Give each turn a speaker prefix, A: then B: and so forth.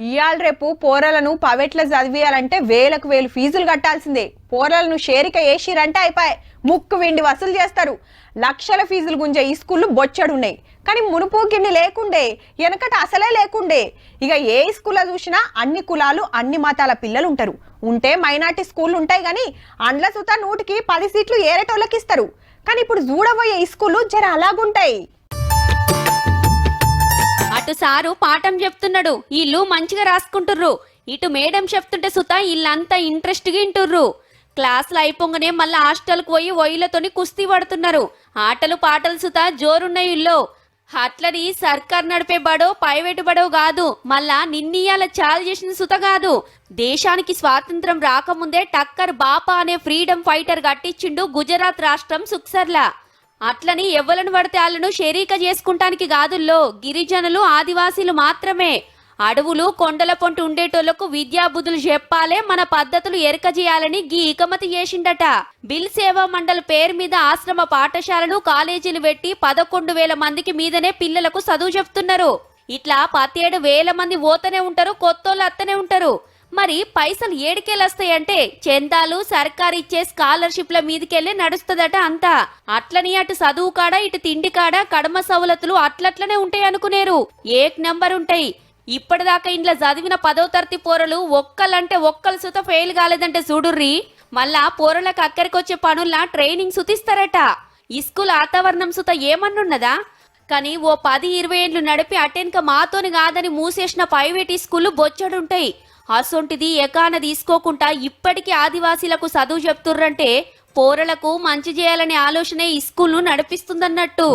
A: ఇయాల రేపు పోరలను పవేట్ల చదివియాలంటే వేలకు వేలు ఫీజులు కట్టాల్సిందే. పోరలను షేరిక వేసిరంటే అయిపోయి ముక్కు విండి వసూలు చేస్తారు. లక్షల ఫీజులు గుంజే ఈ స్కూళ్ళు బొచ్చడున్నాయి. కానీ మునుపు గిన్ని లేకుండే, వెనకట అసలే లేకుండే. ఇక ఏ స్కూల్లో చూసినా అన్ని కులాలు అన్ని మతాల పిల్లలు ఉంటారు. ఉంటే మైనార్టీ స్కూళ్ళు ఉంటాయి కానీ అండ్ల సుత 100కి 10 సీట్లు ఏరేటోళ్ళకి ఇస్తారు. కానీ ఇప్పుడు చూడబోయే ఈ స్కూళ్ళు జర అలాగుంటాయి.
B: అటు సారు పాఠం చెప్తున్నాడు, ఇల్లు మంచిగా రాసుకుంటుర్రు. ఇటు మేడం చెప్తుంటే సుతా ఇల్లంతా ఇంట్రెస్ట్ గా ఇంటుర్రు. క్లాసులు అయిపోగానే మళ్ళా హాస్టల్కి పోయి ఒయిలతోని కుస్తీ పడుతున్నారు. ఆటలు పాటలు సుతా జోరున్నాయి ఇల్లు. అట్లని సర్కార్ నడిపే బడో ప్రైవేటు బడో కాదు, మళ్ళా నిన్నీయాల చాలు చేసిన సుత కాదు. దేశానికి స్వాతంత్రం రాకముందే టక్కర్ బాపా అనే ఫ్రీడమ్ ఫైటర్ కట్టించిండు గుజరాత్ రాష్ట్రం సుక్సర్లా. అట్లని ఎవ్వలను పడితే వాళ్ళను షరీక చేసుకుంటానికి కాదుల్లో, గిరిజనులు ఆదివాసీలు మాత్రమే. అడవులు కొండల పొంటి ఉండేటోళ్లకు విద్యాబుద్ధులు చెప్పాలే, మన పద్ధతులు ఎరక చేయాలని గీ ఇకమతి చేసిండట. బిల్ సేవా మండల్ పేరు మీద ఆశ్రమ పాఠశాలలు కాలేజీలు పెట్టి 11,000 మందికి మీదనే పిల్లలకు చదువు చెప్తున్నారు. ఇట్లా 17,000 మంది పోతనే ఉంటారు, కొత్తోళ్ళు అత్తనే ఉంటారు. మరి పైసలు ఏడికెళ్ళొస్తాయంటే చందాలు సర్కారు ఇచ్చే స్కాలర్షిప్ల మీదకెళ్ళి నడుస్తుందట అంతా. అట్లని అటు చదువు కాడ ఇటు తిండి కాడ కడమ సవలతులు అట్లట్లనే ఉంటాయి అనుకునేరు. ఏక్ నంబర్ ఉంటాయి. ఇప్పటిదాకా ఇంట్లో చదివిన 10వ తరగతి పోరలు ఒక్కలంటే ఒక్కలు సుత ఫెయిల్ కాలేదంటే చూడుర్రి. మళ్ళా పోరలకు అక్కడికొచ్చే పనుల్లా ట్రైనింగ్ సుతిస్తారట. ఈ స్కూల్ వాతావరణం సుత ఏమన్నున్నదా? కానీ ఓ 10-20 ఏళ్లు నడిపి అటెన్క మాతోని కాదని మూసేసిన ప్రైవేట్ స్కూళ్ళు బొచ్చడుంటాయి. అసొంటిది ఎకాన తీసుకోకుండా ఇప్పటికీ ఆదివాసీలకు చదువు చెప్తుర్రంటే పోరలకు మంచి చేయాలనే ఆలోచనే ఈ స్కూల్ను నడిపిస్తుందన్నట్టు.